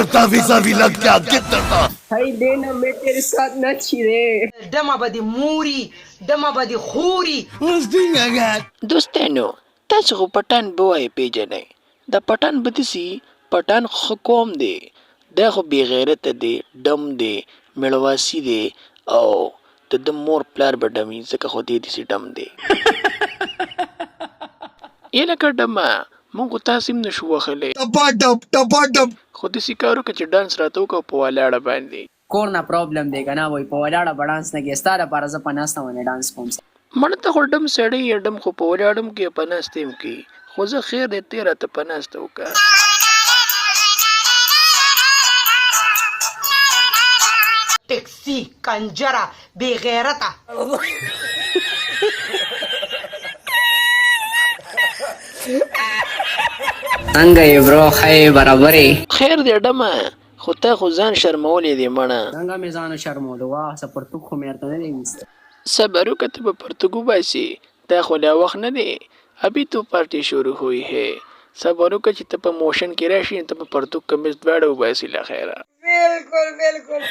डरता वीजा भी लग गया कितना डरता भाई देना मैं तेरे साथ न छिरे دمه به دې موري دمه به دې خوري. دوستانو تاسو خو پټان بوای پیژنئ د پټان بدسي پټان خو قوم دی دا خو بې غیرته دی ډم دی میړواسی دی او د مور پلار به ډمي ځکه خو دې داسې ډم دی یې لکه ډمه مونږ خو تاسې هم نشو وهلی خو داسې کار وکړه چې ډانس راته وکړه په ولاړه باندې کور نه پرابلم دی کنه وای په ولاړه بډانس نه کې ستاره پر ز پناسته ونه ډانس کوم مړه ته خو ډم سړی یا ډم خو په ولاړم کې پناسته هم کې خو زه خیر دې تیره ته پناسته وکړه ټکسي کنجره بې غیرته. څنګه یې برو خی برابرې خیر دې ډمه خو تا خو ځان شرمولې دې مړه څنګه مې ځان شرمولو واه سپورتو خو مې ارته نه دی صبر وکړه ته به پرتګو باسي دا خو لا وخت نه دی ابھی تو پارٹی شروع ہوئی ہے صبر وکړه چې ته په موشن کې راشي ته په پرتګ کمیز دواړه وباسي له خیره بالکل بالکل.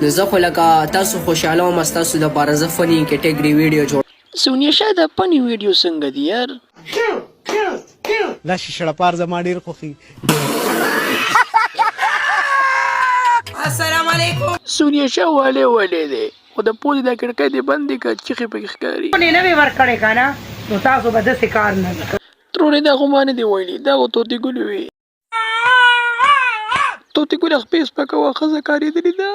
نو زه خو لکه تاسو خوشاله وم ستاسو دپاره زه فني کیټګري ویډیو جوړ سونیا شاه دا پنی ویډیو څنګه دی یار دا شیشه پار زما ډیر خوخي السلام علیکم. سونیا شاه والے دی خو د پوزې دا کړکۍ دې بندې کړه چیخې پکې ښکاري نه نه مې ورکړې که نه نو تاسو به داسې کار نه ترونې دا خو ما نه دي ویلي دا خو طوطي ګلې وي طوطي ګله خپې سپکوه ښځه کارېدلې ده